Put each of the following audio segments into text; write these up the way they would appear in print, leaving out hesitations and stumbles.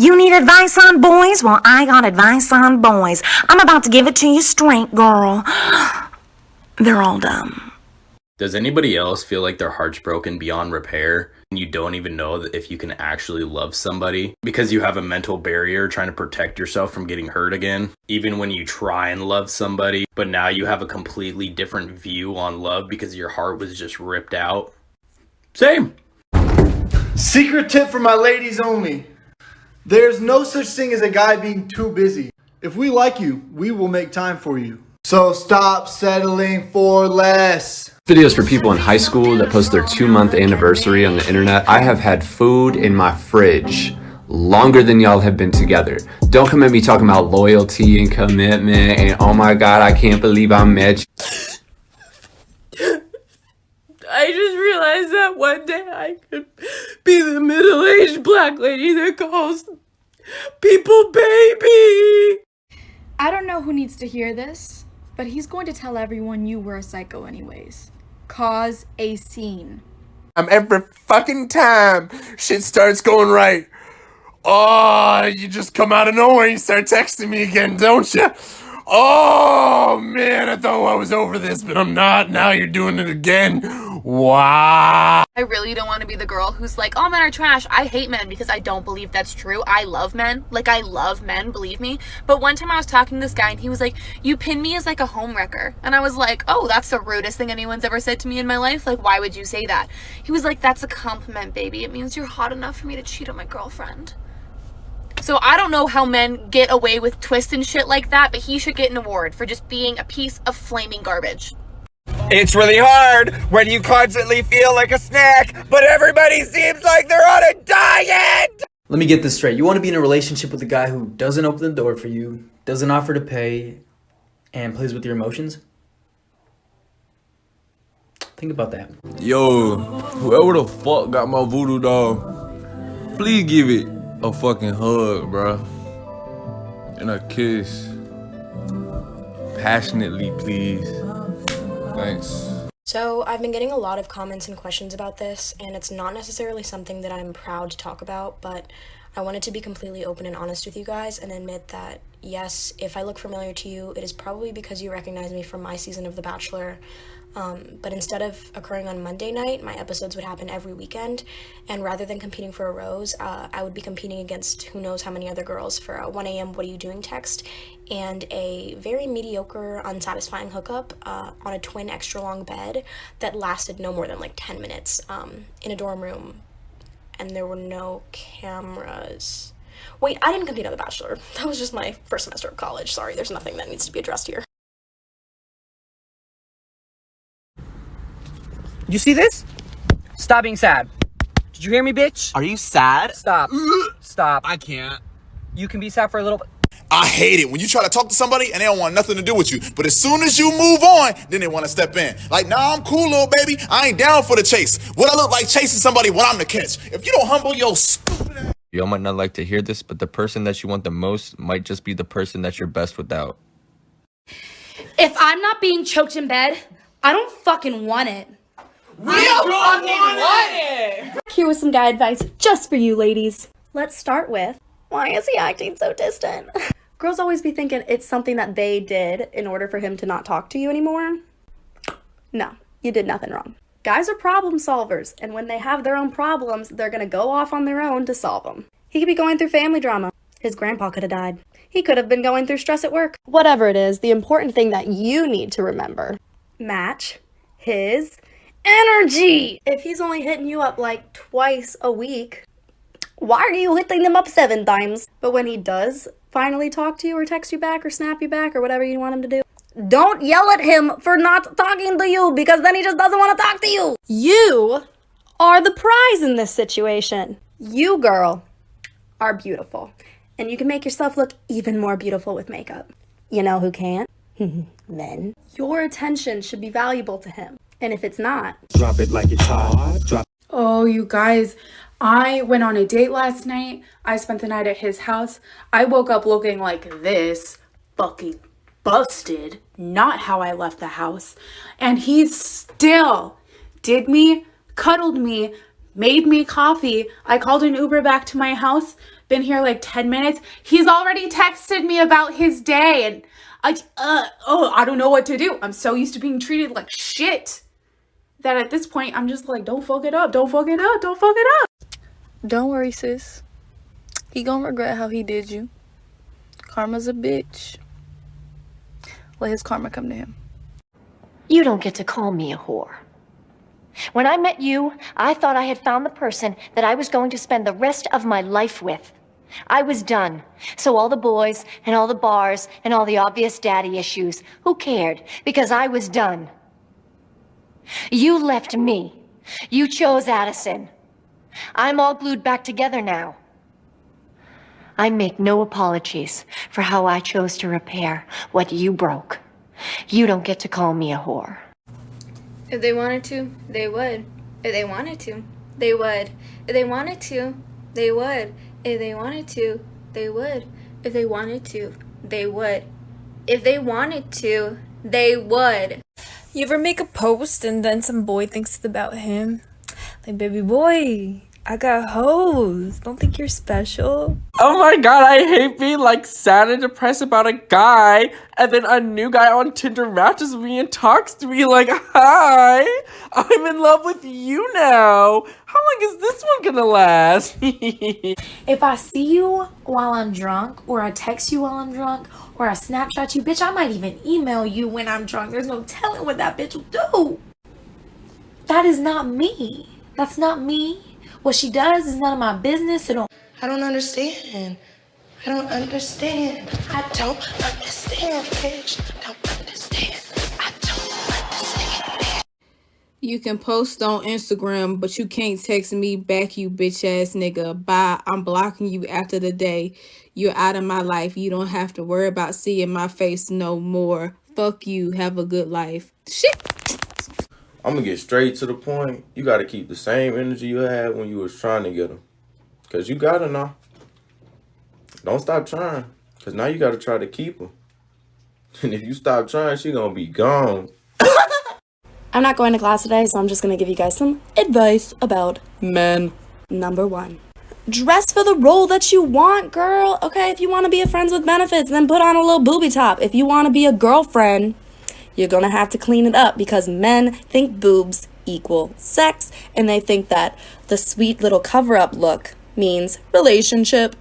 You need advice on boys? Well, I got advice on boys. I'm about to give it to you straight, girl. They're all dumb. Does anybody else feel like their heart's broken beyond repair and you don't even know that if you can actually love somebody because you have a mental barrier trying to protect yourself from getting hurt again? Even when you try and love somebody, but now you have a completely different view on love because your heart was just ripped out? Same. Secret tip for my ladies only. There's no such thing as a guy being too busy. If we like you, we will make time for you. So stop settling for less. Videos for people in high school that post their 2-month anniversary on the internet. I have had food in my fridge longer than y'all have been together. Don't come at me talking about loyalty and commitment and oh my god, I can't believe I met you. I just realized that one day I could be the middle-aged black lady that calls people baby. I don't know who needs to hear this, but he's going to tell everyone you were a psycho anyways. Cause a scene. Every fucking time shit starts going right. Oh, you just come out of nowhere and you start texting me again, don't you? Oh, man, I thought I was over this, but I'm not. Now you're doing it again. Wow. I really don't want to be the girl who's like, oh, men are trash. I hate men because I don't believe that's true. I love men. Like, I love men, believe me. But one time I was talking to this guy and he was like, you pin me as like a homewrecker. And I was like, oh, that's the rudest thing anyone's ever said to me in my life. Like, why would you say that? He was like, that's a compliment, baby. It means you're hot enough for me to cheat on my girlfriend. So I don't know how men get away with twists and shit like that, but he should get an award for just being a piece of flaming garbage. It's really hard when you constantly feel like a snack, but everybody seems like they're on a diet! Let me get this straight. You want to be in a relationship with a guy who doesn't open the door for you, doesn't offer to pay, and plays with your emotions? Think about that. Yo, whoever the fuck got my voodoo doll, please give it a fucking hug, bro. And a kiss. Passionately, please. Thanks. So I've been getting a lot of comments and questions about this, and it's not necessarily something that I'm proud to talk about, but I wanted to be completely open and honest with you guys and admit that, yes, if I look familiar to you, it is probably because you recognize me from my season of The Bachelor. But instead of occurring on Monday night, my episodes would happen every weekend, and rather than competing for a rose, I would be competing against who knows how many other girls for a 1 a.m. what are you doing text and a very mediocre, unsatisfying hookup on a twin extra long bed that lasted no more than like 10 minutes in a dorm room, and there were no cameras. Wait, I didn't compete on The Bachelor. That was just my first semester of college. Sorry, there's nothing that needs to be addressed here. You see this? Stop being sad. Did you hear me, bitch? Are you sad? Stop. Stop. I can't. You can be sad for a little bit. I hate it when you try to talk to somebody and they don't want nothing to do with you. But as soon as you move on, then they want to step in. Like, nah, I'm cool, little baby. I ain't down for the chase. What I look like chasing somebody when I'm the catch. If you don't humble your stupid ass. Y'all might not like to hear this, but the person that you want the most might just be the person that you're best without. If I'm not being choked in bed, I don't fucking want it. We don't fucking want it! Here was some guy advice just for you ladies. Let's start with, why is he acting so distant? Girls always be thinking it's something that they did in order for him to not talk to you anymore. No, you did nothing wrong. Guys are problem solvers, and when they have their own problems, they're gonna go off on their own to solve them. He could be going through family drama. His grandpa could have died. He could have been going through stress at work. Whatever it is, the important thing that you need to remember, match his energy. If he's only hitting you up like twice a week, why are you hitting them up 7 times? But when he does finally talk to you or text you back or snap you back or whatever you want him to do, don't yell at him for not talking to you, because then he just doesn't want to talk to you. You are the prize in this situation. You, girl, are beautiful. And you can make yourself look even more beautiful with makeup. You know who can't? Men. Your attention should be valuable to him. And if it's not, drop it like it's hot. Drop. Oh, you guys, I went on a date last night. I spent the night at his house. I woke up looking like this, fucking busted, not how I left the house. And he still did me, cuddled me, made me coffee. I called an Uber back to my house. been here like 10 minutes. He's already texted me about his day, and I don't know what to do. I'm so used to being treated like shit that at this point I'm just like, don't fuck it up, don't fuck it up, don't fuck it up. Don't worry, sis. He gonna regret how he did you. Karma's a bitch. Let his karma come to him. You don't get to call me a whore. When I met you, I thought I had found the person that I was going to spend the rest of my life with. I was done. So all the boys and all the bars and all the obvious daddy issues, who cared? Because I was done. You left me. You chose Addison. I'm all glued back together now. I make no apologies for how I chose to repair what you broke. You don't get to call me a whore. If they wanted to, they would. If they wanted to, they would. If they wanted to, they would. If they wanted to, they would. If they wanted to, they would. If they wanted to, they would. You ever make a post and then some boy thinks it's about him? Like, baby boy, I got hoes. Don't think you're special. Oh my god, I hate being like sad and depressed about a guy, and then a new guy on Tinder matches me and talks to me like, hi, I'm in love with you now. How long is this one gonna last? If I see you while I'm drunk, or I text you while I'm drunk, or I Snapchat you, bitch, I might even email you when I'm drunk. There's no telling what that bitch will do. That is not me. That's not me. What she does is none of my business. I don't understand. I don't understand. I don't understand, bitch. Don't understand. I don't understand, bitch. You can post on Instagram, but you can't text me back, you bitch ass nigga. Bye. I'm blocking you after the day you're out of my life. You don't have to worry about seeing my face no more. Fuck you. Have a good life. Shit. I'm gonna get straight to the point. You gotta keep the same energy you had when you was trying to get them. Cause you got her now. Don't stop trying. Cause now you gotta try to keep her. And if you stop trying, she gonna be gone. I'm not going to class today, so I'm just going to give you guys some advice about men. Number 1. Dress for the role that you want, girl. Okay, if you want to be a friends with benefits, then put on a little booby top. If you want to be a girlfriend, you're going to have to clean it up because men think boobs equal sex, and they think that the sweet little cover-up look means relationship.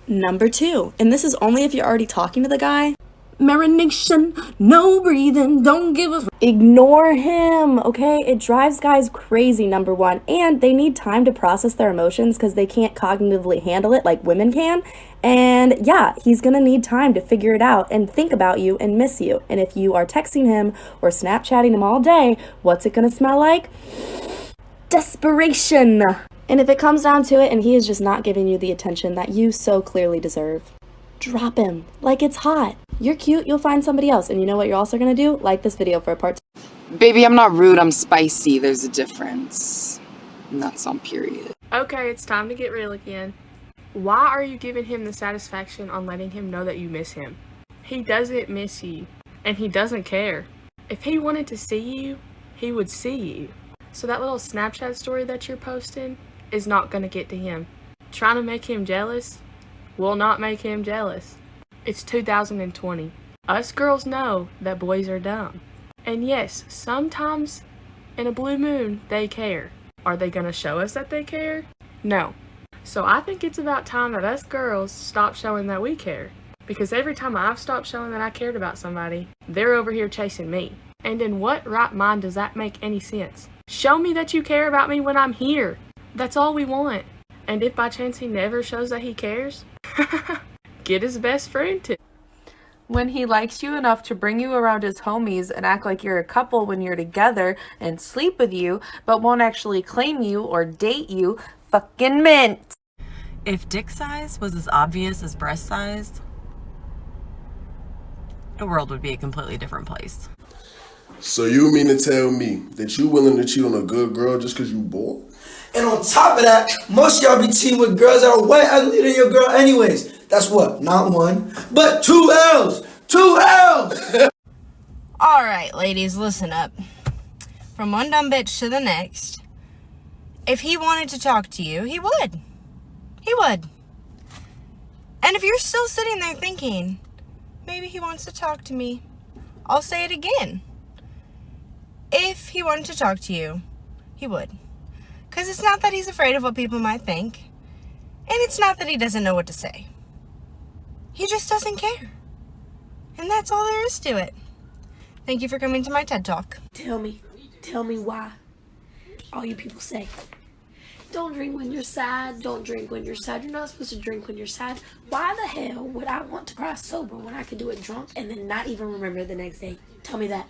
Number 2, and this is only if you're already talking to the guy. Marination, no breathing, don't give a ignore him, okay? It drives guys crazy, number 1, and they need time to process their emotions because they can't cognitively handle it like women can. And yeah, he's gonna need time to figure it out and think about you and miss you. And if you are texting him or Snapchatting him all day, what's it gonna smell like? Desperation. And if it comes down to it and he is just not giving you the attention that you so clearly deserve, drop him like it's hot. You're cute, you'll find somebody else. And you know what you're also gonna do? Like this video for a part 2. Baby, I'm not rude, I'm spicy. There's a difference. And that's on period. Okay, it's time to get real again. Why are you giving him the satisfaction on letting him know that you miss him? He doesn't miss you, and he doesn't care. If he wanted to see you, he would see you. So that little Snapchat story that you're posting is not gonna get to him. Trying to make him jealous will not make him jealous. It's 2020. Us girls know that boys are dumb. And yes, sometimes in a blue moon, they care. Are they gonna show us that they care? No. So I think it's about time that us girls stop showing that we care. Because every time I've stopped showing that I cared about somebody, they're over here chasing me. And in what right mind does that make any sense? Show me that you care about me when I'm here. That's all we want. And if by chance he never shows that he cares, get his best friend to. When he likes you enough to bring you around his homies and act like you're a couple when you're together and sleep with you, but won't actually claim you or date you, fucking mint. If dick size was as obvious as breast size, the world would be a completely different place. So you mean to tell me that you willing to cheat on a good girl just because you bored? And on top of that, most of y'all be cheating with girls that are way uglier than your girl anyways. That's what? Not 1, but 2 L's. 2 L's! Alright, ladies, listen up. From one dumb bitch to the next, if he wanted to talk to you, he would. He would. And if you're still sitting there thinking, maybe he wants to talk to me, I'll say it again. If he wanted to talk to you, he would. Because it's not that he's afraid of what people might think. And it's not that he doesn't know what to say. He just doesn't care. And that's all there is to it. Thank you for coming to my TED Talk. Tell me why. All you people say, don't drink when you're sad, don't drink when you're sad. You're not supposed to drink when you're sad. Why the hell would I want to cry sober when I could do it drunk and then not even remember the next day? Tell me that.